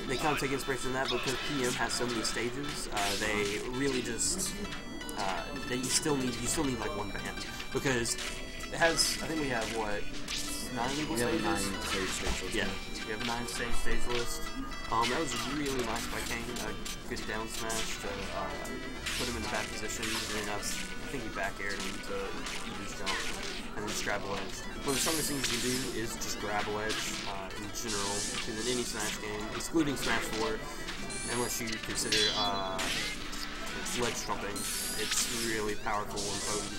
they kind of take inspiration from that, but because PM has so many stages, they really just you still need like one band, because it has, I think we have what, 9 legal stages? We have a 9-stage list. Yeah, we have a 9-stage list. That was really nice by Kane, a good down smash to put him in a bad position, and then I think he back aired him to eat his jump, and then just grab a ledge. One of the strongest things you can do is just grab a ledge in general, in any Smash game, excluding Smash 4, unless you consider ledge trumping. It's really powerful and potent.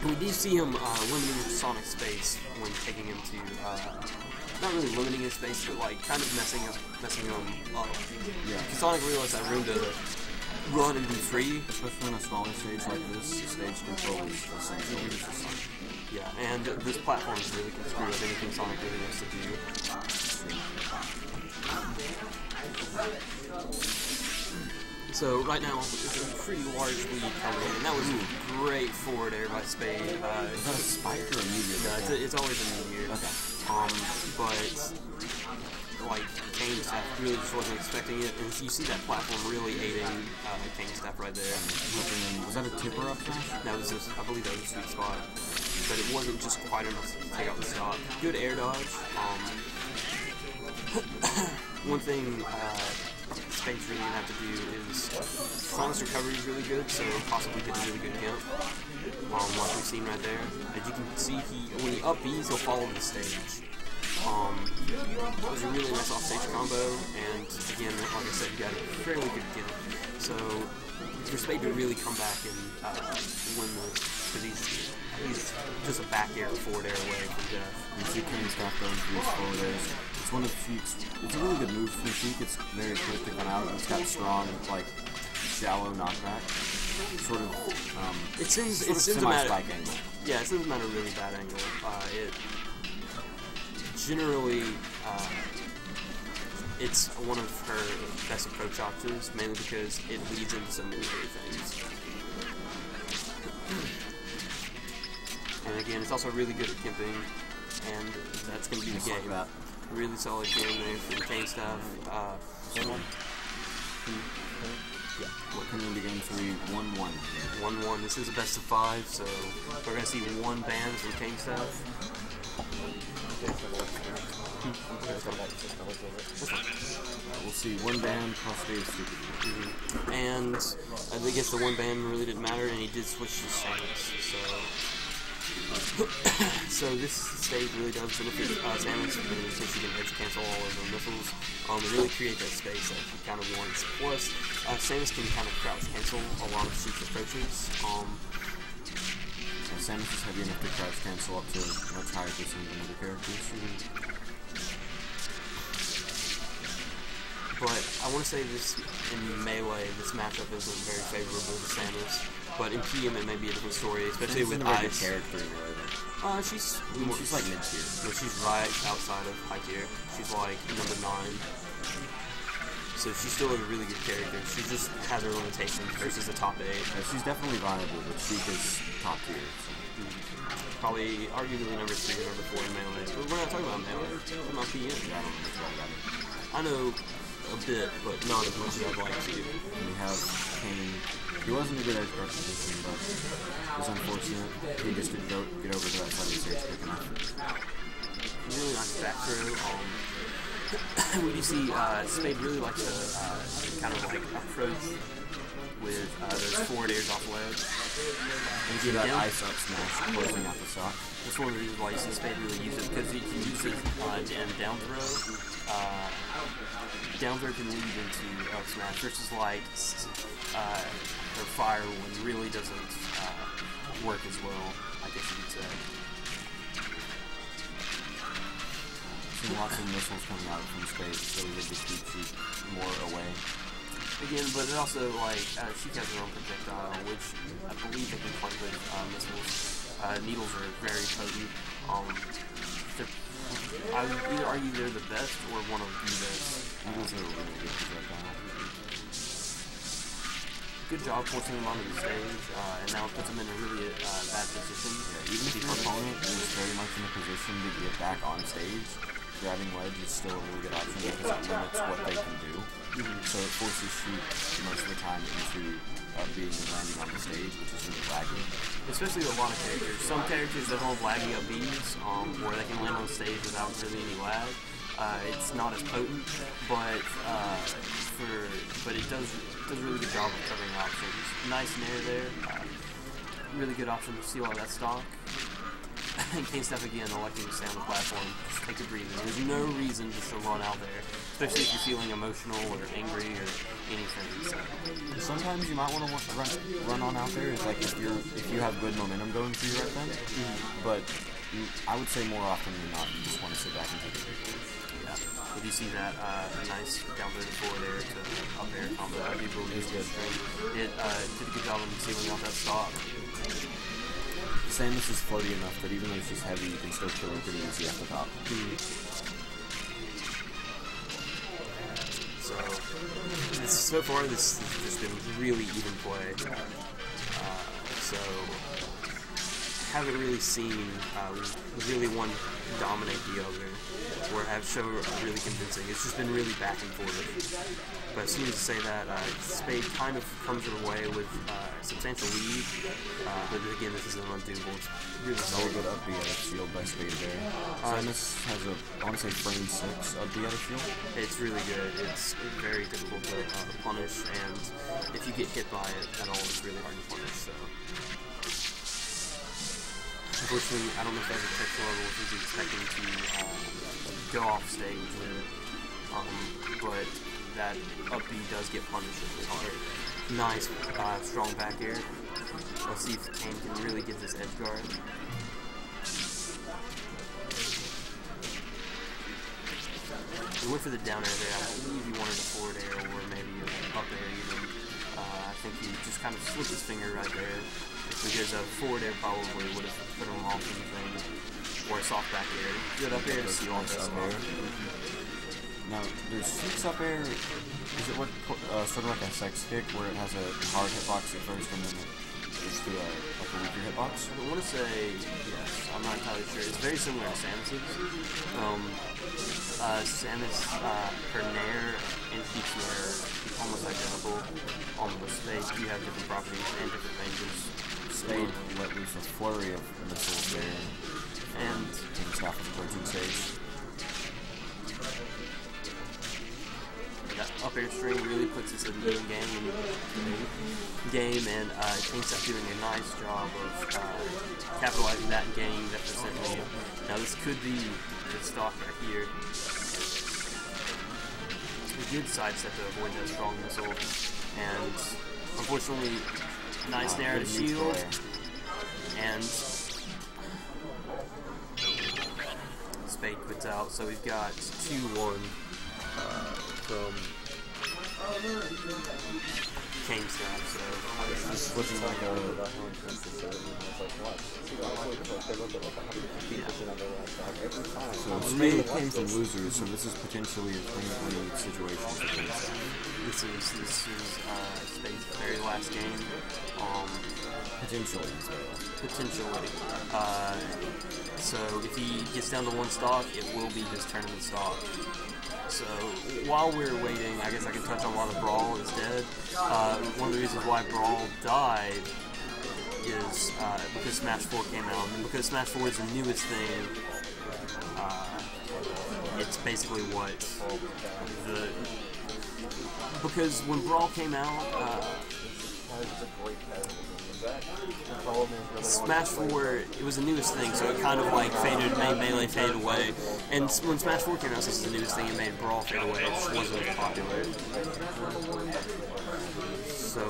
We do see him limiting Sonic's space when taking him to, not really limiting his space, but like kind of messing him up. Yeah. Sonic realized that room to run and be free. Especially on a smaller stage like this, stage control is essentially just Sonic. Yeah, and this platform is really can screw up anything Sonic really wants to do. So right now, it's a pretty large lead coming in, and that was a great forward air by Spade. Is that a spike or a meteor? Yeah, it's always a meteor. Okay. But like KaneStaff really just wasn't expecting it, and you see that platform really aiding KaneStaff right there. Was that a tipper up smash? That was just, I believe that was a sweet spot, but it wasn't just quite enough to take out the stock. Good air dodge. One thing Spade's really gonna have to do is Sonic's recovery is really good, so possibly get a really good jump. Like we've seen right there. As you can see, when he up B's, he'll follow the stage. It was a really nice offstage combo, and again, like I said, you got a fairly good jump. So for Spade to really come back and win this, because he's just a back air, forward air away from death. You see KaneStaff going through his forward airs. It's one of Sheik's. It's a really good move from Sheik. It's very quick to come out. It's got strong, like shallow knockback. Sort of. It sends semi-spike angle. Yeah, it sends him at a really bad angle. It generally it's one of her best approach options, mainly because it leads into some really great things. And again, it's also really good at kimping, and that's going to be the game. Really solid game there from KaneStaff. Yeah. What coming into game 3? 1-1. 1-1. This is a best of 5, so we're going to see one ban from KaneStaff. We'll see one ban plus Spade stupid. And I guess the one ban really didn't matter, and he did switch to Samus. So this stage really does benefit Samus because she can edge cancel all of her missiles. It really creates that space that he kind of wants. Plus, Samus can kind of crouch cancel a lot of Sheik's approaches. Samus is heavy enough to crouch cancel up to much higher percent than other characters. But I want to say this in Melee, this matchup isn't very favorable to Samus. But in PM, it may be a different story, especially with Ice. Character, really. She's like mid tier. No, she's right outside of high tier. She's like number 9. So she's still a really good character. She just has her limitations versus the top 8. She's definitely viable, but Sheik is top tier. So. Probably arguably number 3 or number 4 in Melee. But we're not talking about Melee. We're talking about PM. Yeah, I don't know much about that. I know a bit, but not as much as I'd like to. And we have Kane. He wasn't a good edge guard position, but it was unfortunate. He just didn't get over to that side of the stage quick enough. Really nice back throw. We do see Spade really likes to kind of like approach with those forward airs off ledge. And you see that ice up smash closing out the stock. That's one of the reasons why you see Spade really use it, because he can use his down throw. Down throw can lead into up smash versus like her fire one really doesn't work as well, I guess you could say. Seeing lots of missiles coming out from Spade, so we would just keep Sheik more away. Again, but it also, like, Sheik has her own projectile, which I believe they can fight with missiles. Needles are very potent. I would either argue they're the best or one of the best. Needles are a really good projectile. Good job forcing him onto the stage, and now it puts him in a really bad position. Yeah, even if your opponent is very much in a position to get back on stage, grabbing ledge is still a really good option because it limits what they can do. So it forces Sheik most of the time into being and landing on the stage, which is really laggy. Especially with a lot of characters. Some characters that hold laggy up Bs, where they can land on the stage without really any lag. It's not as potent, but it does a really good job of covering options. Nice nair there. Really good option to steal all that stock. And KaneStaff again electing to stay on the platform. Just take a breather. There's no reason just to run out there, especially if you're feeling emotional or angry or anything. So sometimes you might want to run on out there. It's like if you have good momentum going for you right then. But I would say more often than not, you just want to sit back and take a breather. Yeah. If you see that nice down 34 there to up air combo, I do believe it's good. It did a good job of sealing out that stock. Samus is floaty enough that even though she's heavy, you can still kill her pretty easy at the top. So far, this has just been really even play. So haven't really seen really one dominate the other, or have shown really convincing. It's just been really back and forth. But as soon as you say that, Spade kind of comes her way with a substantial lead. But again, this isn't undoable. It's really solid. Very good up B out of shield by Spade there. Samus has a, I want to say, frame 6 up B out of shield. It's really good. It's very difficult to punish, and if you get hit by it at all, it's really hard to punish. So. Unfortunately, I don't know if that's a texture level if he's expecting to go off stage with, but that up B does get punished really hard. Nice, strong back air. Let's see if Kane can really get this edge guard. He went for the down air there. I believe he wanted a forward air or maybe an up air even. I think he just kind of slipped his finger right there. Because a forward air probably would have put him off anything, or a soft back air. Good up air to see all this up air. Now, there's 6 up air. Does it work sort of like a sex kick, where it has a hard hitbox at first and then it gets to a weaker hitbox? I want to say yes. I'm not entirely sure. It's very similar to Samus's. Samus, her nair and Sheik's nair almost identical. Almost. They do have different properties and different ranges. Spade let loose a flurry of missiles there, and KaneStaff was approaching stage. That up air string really puts us in the game, and KaneStaff doing a nice job of capitalizing that and gaining that percent lead. Now this could be the stock right here. A good sidestep to avoid that strong missile, and unfortunately, nice nair to shield, and Spade quits out, so we've got 2-1 from KaneStaff, so this is looking like a... So Spade came from losers, so this is potentially a 20-20 situation for KaneStaff. This is Spade's very last game. Potentially. So if he gets down to 1 stock, it will be his tournament stock. So while we're waiting, I guess I can touch on why the Brawl is dead. One of the reasons why Brawl died is because Smash 4 came out, and because Smash 4 is the newest thing, it's basically what because when Brawl came out, Smash 4, it was the newest thing, so it kind of like made Melee fade away. And when Smash 4 came out, this is the newest thing, it made Brawl fade away. It just wasn't as popular. So,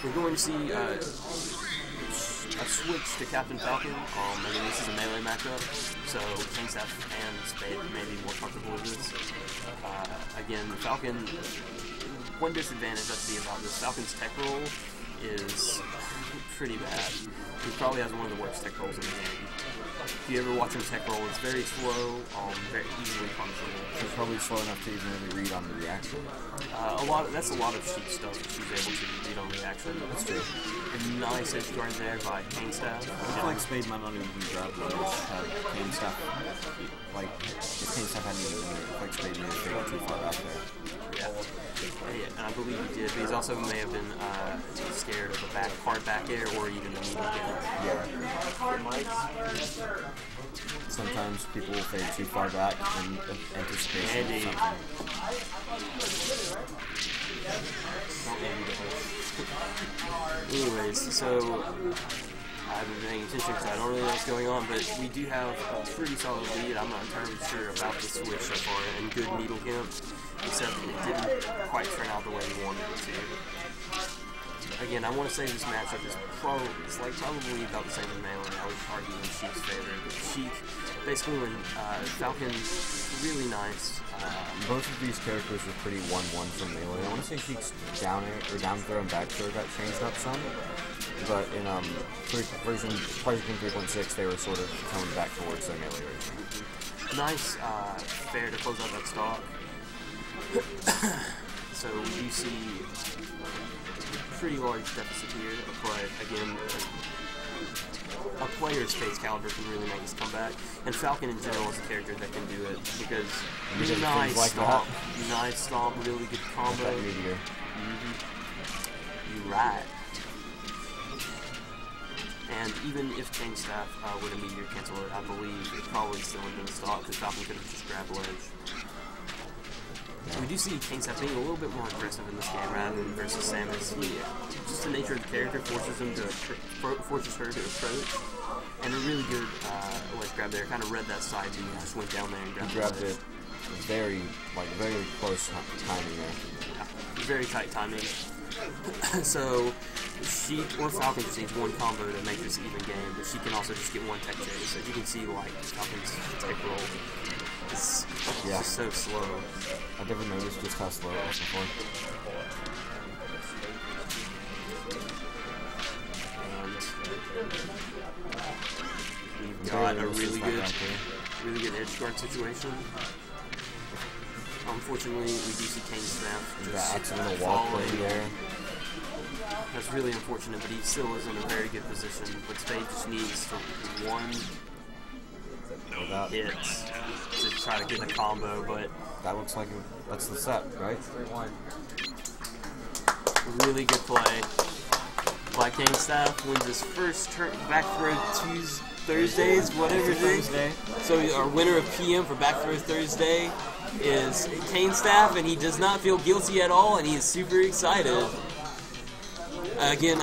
we're going to see a switch to Captain Falcon. Maybe this is a Melee matchup, so KaneStaff and Spade may be more comfortable with this. Again, Falcon, one disadvantage I see about this, Falcon's tech roll is pretty bad. He probably has one of the worst tech rolls in the game. If you ever watch him tech roll, it's very slow, very easily punishable. It's probably slow enough to even really read on the reaction. That's a lot of Sheik stuff that she's able to read on reaction. That's true. A nice edge guard there by KaneStaff. I feel like Spade might not even be grabbed ledge had KaneStaff. Like, if KaneStaff hadn't even been there, like Spade may have figured too far back there. Yeah, and I believe he did, but he's also may have been scared of a hard back air or even a needle kick. Yeah. Sometimes people will fade too far back and anticipation of something. Anyways, so I haven't been paying attention because I don't really know what's going on, but we do have a pretty solid lead. I'm not entirely sure about the switch so far, and good needle camp, except it didn't quite turn out the way we wanted it to. Again, I want to say this matchup is probably about the same as Melee. I would argue in Sheik's favor. But Sheik, basically when Falcon's really nice. Both of these characters are pretty 1-1 from Melee. I want to say Sheik's down throw and back throw got changed up some. But in version 3.6, they were sort of toned back towards their Melee version. Nice fair to close out that stock. So we do see pretty large deficit here, but again, a player's face caliber can really make his comeback, and Falcon in general is a character that can do it because nice like stomp, really good combo. You're right. And even if KaneStaff would immediately cancel it, I believe it probably still would have been stopped because Falcon could have just grabbed ledge. We do see KaneStaff being a little bit more aggressive in this game rather than versus Samus. Just the nature of the character forces her to approach, and a really good ledge grab there. Kind of read that side B, just went down there and grabbed it. Very close timing there. Yeah, very tight timing. So she or Falcon just needs one combo to make this even game, but she can also just get one tech chase. As you can see, like Falcon's tech roll. It's just so slow. I've never noticed just how slow it was before. And we've got a really good edge guard situation. Unfortunately, we do see KaneStaff just accidental wall play there. That's really unfortunate, but he still is in a very good position. But Spade just needs one hit to try to get the combo, but that looks like that's the set, right? Really good play by KaneStaff. Wins his first back throw Thursdays, whatever it is. So our winner of PM for back throw Thursday is KaneStaff, and he does not feel guilty at all, and he is super excited. Again,